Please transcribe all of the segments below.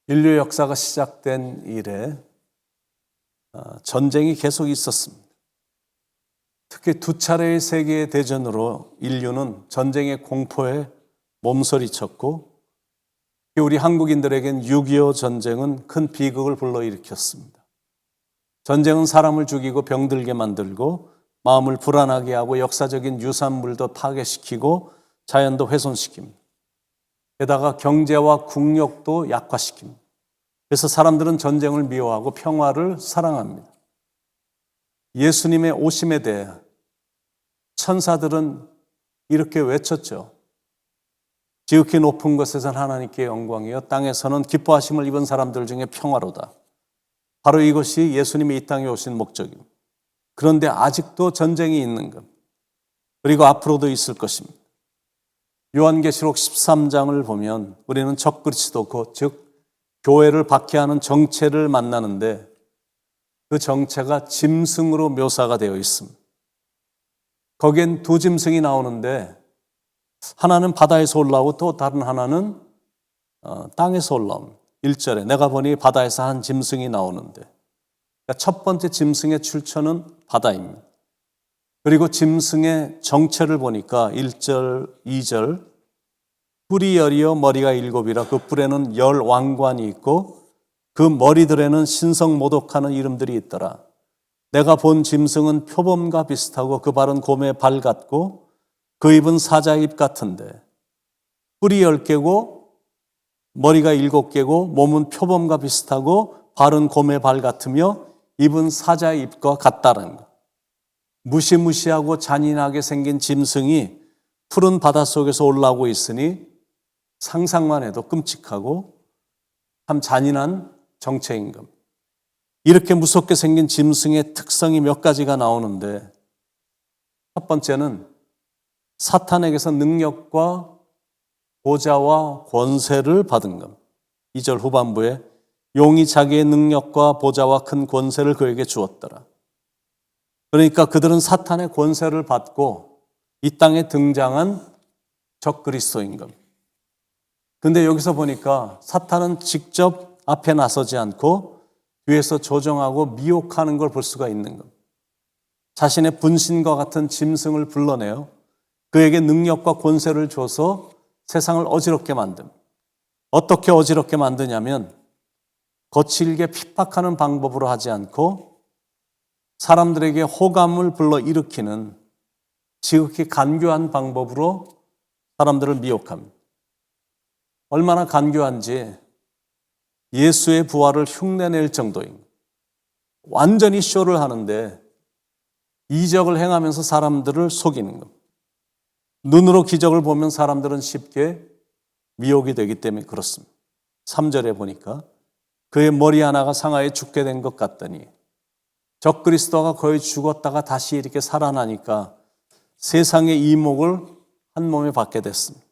인류 역사가 시작된 이래 전쟁이 계속 있었습니다. 특히 두 차례의 세계대전으로 인류는 전쟁의 공포에 몸서리쳤고, 우리 한국인들에겐 6.25 전쟁은 큰 비극을 불러일으켰습니다. 전쟁은 사람을 죽이고 병들게 만들고 마음을 불안하게 하고 역사적인 유산물도 파괴시키고 자연도 훼손시킵니다. 게다가 경제와 국력도 약화시킵니다. 그래서 사람들은 전쟁을 미워하고 평화를 사랑합니다. 예수님의 오심에 대해 천사들은 이렇게 외쳤죠. 지극히 높은 곳에서는 하나님께 영광이요 땅에서는 기뻐하심을 입은 사람들 중에 평화로다. 바로 이것이 예수님이 이 땅에 오신 목적입니다. 그런데 아직도 전쟁이 있는 것, 그리고 앞으로도 있을 것입니다. 요한계시록 13장을 보면 우리는 적그리스도, 즉 교회를 박해하는 정체를 만나는데, 그 정체가 짐승으로 묘사가 되어 있습니다. 거기엔 두 짐승이 나오는데, 하나는 바다에서 올라오고 또 다른 하나는 땅에서 올라옵니다. 1절에 내가 보니 바다에서 한 짐승이 나오는데, 그러니까 첫 번째 짐승의 출처는 바다입니다. 그리고 짐승의 정체를 보니까 1절, 2절 뿔이 열이요 머리가 일곱이라 그 뿔에는 열 왕관이 있고 그 머리들에는 신성모독하는 이름들이 있더라. 내가 본 짐승은 표범과 비슷하고 그 발은 곰의 발 같고 그 입은 사자의 입 같은데, 뿔이 10개고 머리가 7개고 몸은 표범과 비슷하고 발은 곰의 발 같으며 입은 사자의 입과 같다는 것. 무시무시하고 잔인하게 생긴 짐승이 푸른 바닷속에서 올라오고 있으니 상상만 해도 끔찍하고 참 잔인한 정체인 겁니다. 이렇게 무섭게 생긴 짐승의 특성이 몇 가지가 나오는데, 첫 번째는 사탄에게서 능력과 보좌와 권세를 받은 겁니다. 2절 후반부에 용이 자기의 능력과 보좌와 큰 권세를 그에게 주었더라. 그러니까 그들은 사탄의 권세를 받고 이 땅에 등장한 적그리스도인 겁니다. 근데 여기서 보니까 사탄은 직접 앞에 나서지 않고 뒤에서 조정하고 미혹하는 걸 볼 수가 있는 겁니다. 자신의 분신과 같은 짐승을 불러내어 그에게 능력과 권세를 줘서 세상을 어지럽게 만듭니다. 어떻게 어지럽게 만드냐면 거칠게 핍박하는 방법으로 하지 않고 사람들에게 호감을 불러일으키는 지극히 간교한 방법으로 사람들을 미혹합니다. 얼마나 간교한지 예수의 부활을 흉내낼 정도입니다. 완전히 쇼를 하는데 이적을 행하면서 사람들을 속이는 겁니다. 눈으로 기적을 보면 사람들은 쉽게 미혹이 되기 때문에 그렇습니다. 3절에 보니까 그의 머리 하나가 상하에 죽게 된 것 같더니, 적그리스도가 거의 죽었다가 다시 이렇게 살아나니까 세상의 이목을 한 몸에 받게 됐습니다.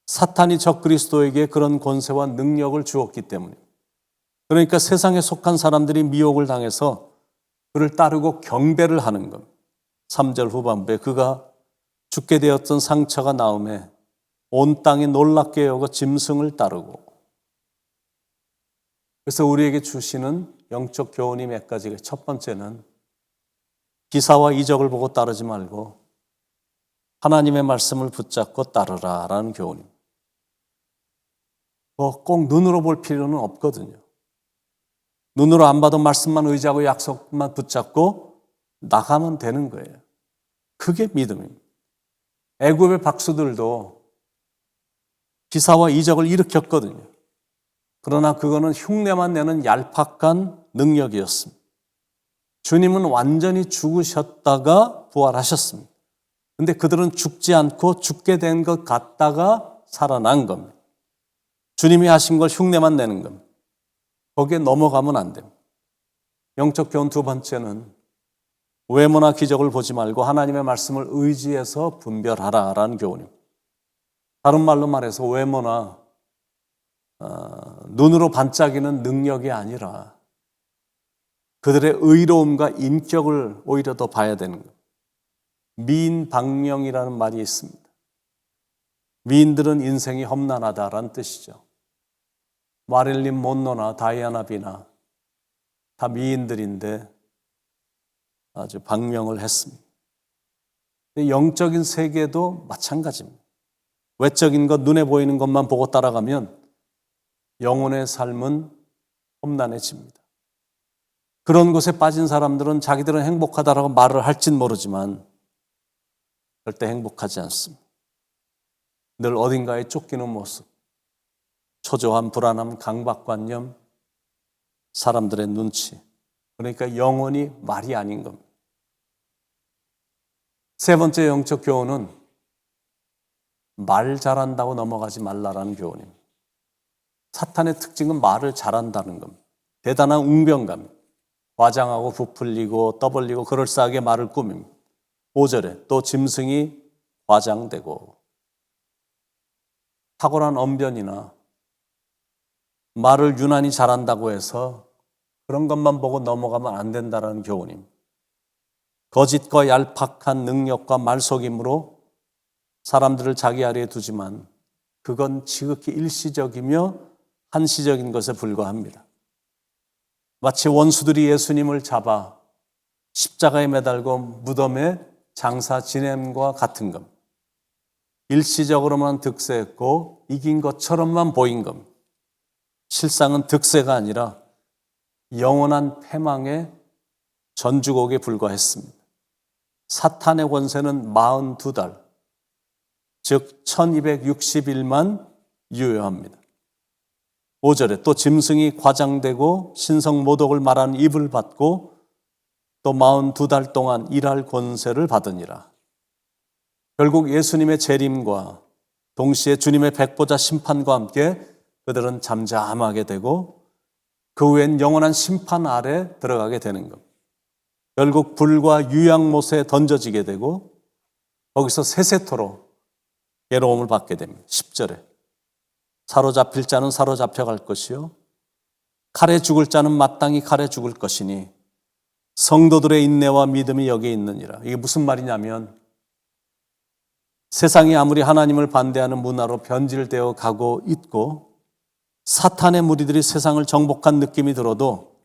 사탄이 적그리스도에게 그런 권세와 능력을 주었기 때문에, 그러니까 세상에 속한 사람들이 미혹을 당해서 그를 따르고 경배를 하는 겁니다. 3절 후반부에 그가 죽게 되었던 상처가 나음에 온 땅이 놀랍게 여겨 짐승을 따르고. 그래서 우리에게 주시는 영적 교훈이 몇 가지가, 첫 번째는 기사와 이적을 보고 따르지 말고 하나님의 말씀을 붙잡고 따르라라는 교훈입니다. 꼭 눈으로 볼 필요는 없거든요. 눈으로 안 봐도 말씀만 의지하고 약속만 붙잡고 나가면 되는 거예요. 그게 믿음입니다. 애굽의 박수들도 기사와 이적을 일으켰거든요. 그러나 그거는 흉내만 내는 얄팍한 능력이었습니다. 주님은 완전히 죽으셨다가 부활하셨습니다. 그런데 그들은 죽지 않고 죽게 된 것 같다가 살아난 겁니다. 주님이 하신 걸 흉내만 내는 겁니다. 거기에 넘어가면 안 됩니다. 영적 교훈 두 번째는 외모나 기적을 보지 말고 하나님의 말씀을 의지해서 분별하라라는 교훈입니다. 다른 말로 말해서 외모나 눈으로 반짝이는 능력이 아니라 그들의 의로움과 인격을 오히려 더 봐야 되는 거예요. 미인방명이라는 말이 있습니다. 미인들은 인생이 험난하다라는 뜻이죠. 마릴린 monroe나 다이아나 비나 다 미인들인데 아주 방명을 했습니다. 영적인 세계도 마찬가지입니다. 외적인 것, 눈에 보이는 것만 보고 따라가면 영혼의 삶은 험난해집니다. 그런 곳에 빠진 사람들은 자기들은 행복하다라고 말을 할진 모르지만 절대 행복하지 않습니다. 늘 어딘가에 쫓기는 모습, 초조한 불안함, 강박관념, 사람들의 눈치. 그러니까 영혼이 말이 아닌 겁니다. 세 번째 영적 교훈은 말 잘한다고 넘어가지 말라라는 교훈입니다. 사탄의 특징은 말을 잘한다는 겁니다. 대단한 웅변감, 과장하고 부풀리고 떠벌리고 그럴싸하게 말을 꾸밉니다. 5절에 또 짐승이 과장되고 탁월한 언변이나 말을 유난히 잘한다고 해서 그런 것만 보고 넘어가면 안 된다는 교훈입니다. 거짓과 얄팍한 능력과 말속임으로 사람들을 자기 아래에 두지만 그건 지극히 일시적이며 한시적인 것에 불과합니다. 마치 원수들이 예수님을 잡아 십자가에 매달고 무덤에 장사 지냄과 같은 겁니다. 일시적으로만 득세했고 이긴 것처럼만 보인 겁니다. 실상은 득세가 아니라 영원한 패망의 전주곡에 불과했습니다. 사탄의 권세는 42달, 즉 1260일만 유효합니다. 5절에 또 짐승이 과장되고 신성모독을 말하는 입을 받고 또 42달 동안 일할 권세를 받으니라. 결국 예수님의 재림과 동시에 주님의 백보자 심판과 함께 그들은 잠잠하게 되고 그 후엔 영원한 심판 아래 들어가게 되는 것. 결국 불과 유양못에 던져지게 되고 거기서 세세토록 괴로움을 받게 됩니다. 10절에 사로잡힐 자는 사로잡혀갈 것이요 칼에 죽을 자는 마땅히 칼에 죽을 것이니 성도들의 인내와 믿음이 여기에 있느니라. 이게 무슨 말이냐면 세상이 아무리 하나님을 반대하는 문화로 변질되어 가고 있고 사탄의 무리들이 세상을 정복한 느낌이 들어도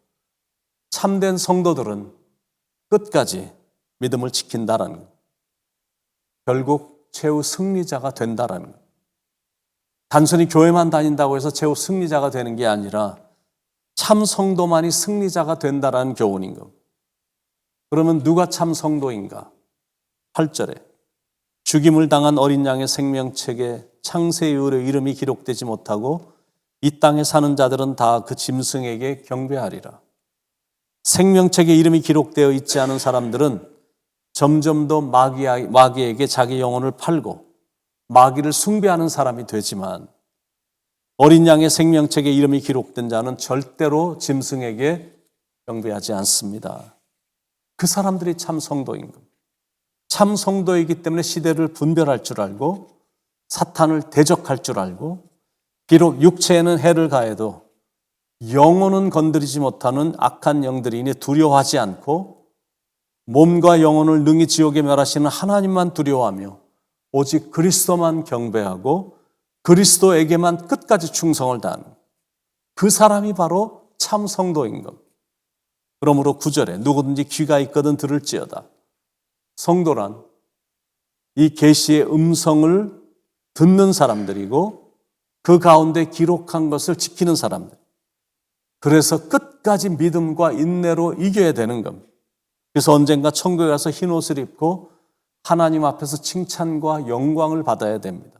참된 성도들은 끝까지 믿음을 지킨다라는 것. 결국 최후 승리자가 된다라는 것. 단순히 교회만 다닌다고 해서 최후 승리자가 되는 게 아니라 참 성도만이 승리자가 된다라는 교훈인 것. 그러면 누가 참 성도인가? 8절에 죽임을 당한 어린 양의 생명책에 창세 이후로 이름이 기록되지 못하고 이 땅에 사는 자들은 다 그 짐승에게 경배하리라. 생명책에 이름이 기록되어 있지 않은 사람들은 점점 더 마귀에게 자기 영혼을 팔고 마귀를 숭배하는 사람이 되지만 어린 양의 생명책에 이름이 기록된 자는 절대로 짐승에게 경배하지 않습니다. 그 사람들이 참 성도인 겁니다. 참 성도이기 때문에 시대를 분별할 줄 알고 사탄을 대적할 줄 알고 비록 육체에는 해를 가해도 영혼은 건드리지 못하는 악한 영들이니 두려워하지 않고 몸과 영혼을 능히 지옥에 멸하시는 하나님만 두려워하며 오직 그리스도만 경배하고 그리스도에게만 끝까지 충성을 다하는 그 사람이 바로 참 성도인 것. 그러므로 9절에 누구든지 귀가 있거든 들을지어다. 성도란 이 계시의 음성을 듣는 사람들이고 그 가운데 기록한 것을 지키는 사람들. 그래서 끝까지 믿음과 인내로 이겨야 되는 겁니다. 그래서 언젠가 천국에 가서 흰 옷을 입고 하나님 앞에서 칭찬과 영광을 받아야 됩니다.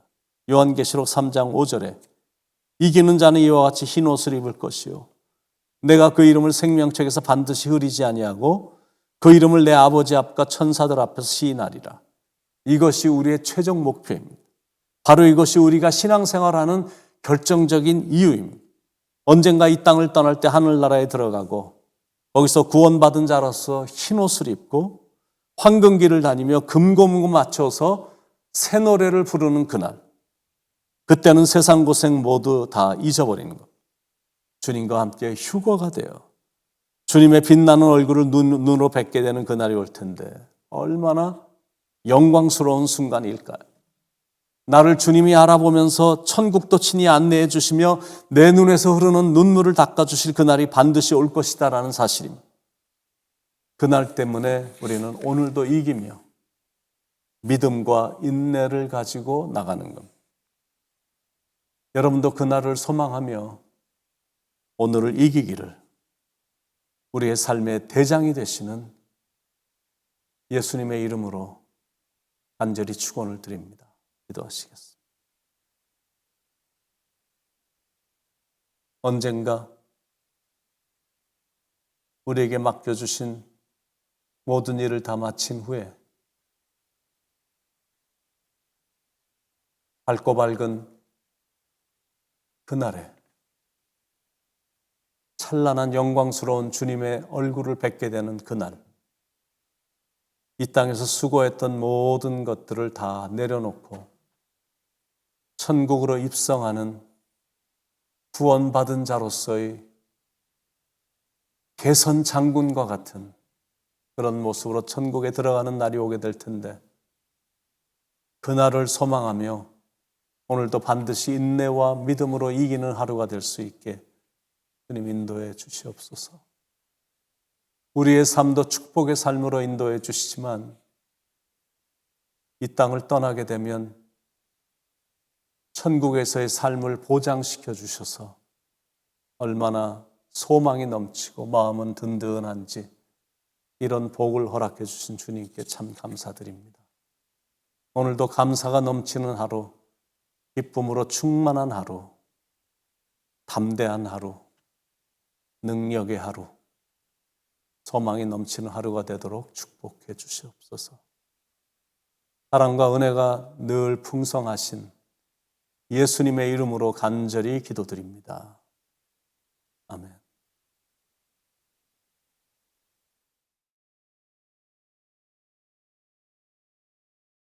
요한계시록 3장 5절에 이기는 자는 이와 같이 흰 옷을 입을 것이요 내가 그 이름을 생명책에서 반드시 흐리지 아니하고 그 이름을 내 아버지 앞과 천사들 앞에서 시인하리라. 이것이 우리의 최종 목표입니다. 바로 이것이 우리가 신앙생활하는 결정적인 이유입니다. 언젠가 이 땅을 떠날 때 하늘나라에 들어가고 거기서 구원받은 자로서 흰옷을 입고 황금길을 다니며 금고무고 맞춰서 새 노래를 부르는 그날. 그때는 세상 고생 모두 다 잊어버리는 것. 주님과 함께 휴거가 되어 주님의 빛나는 얼굴을 눈으로 뵙게 되는 그날이 올 텐데 얼마나 영광스러운 순간일까요? 나를 주님이 알아보면서 천국도 친히 안내해 주시며 내 눈에서 흐르는 눈물을 닦아주실 그날이 반드시 올 것이다라는 사실입니다. 그날 때문에 우리는 오늘도 이기며 믿음과 인내를 가지고 나가는 겁니다. 여러분도 그날을 소망하며 오늘을 이기기를 우리의 삶의 대장이 되시는 예수님의 이름으로 간절히 축원을 드립니다. 기도하시겠습니다. 언젠가 우리에게 맡겨주신 모든 일을 다 마친 후에 밝고 밝은 그날에 찬란한 영광스러운 주님의 얼굴을 뵙게 되는 그날, 이 땅에서 수고했던 모든 것들을 다 내려놓고 천국으로 입성하는 구원받은 자로서의 개선 장군과 같은 그런 모습으로 천국에 들어가는 날이 오게 될 텐데, 그날을 소망하며 오늘도 반드시 인내와 믿음으로 이기는 하루가 될 수 있게 주님 인도해 주시옵소서. 우리의 삶도 축복의 삶으로 인도해 주시지만 이 땅을 떠나게 되면 천국에서의 삶을 보장시켜 주셔서 얼마나 소망이 넘치고 마음은 든든한지, 이런 복을 허락해 주신 주님께 참 감사드립니다. 오늘도 감사가 넘치는 하루, 기쁨으로 충만한 하루, 담대한 하루, 능력의 하루, 소망이 넘치는 하루가 되도록 축복해 주시옵소서. 사랑과 은혜가 늘 풍성하신 예수님의 이름으로 간절히 기도드립니다.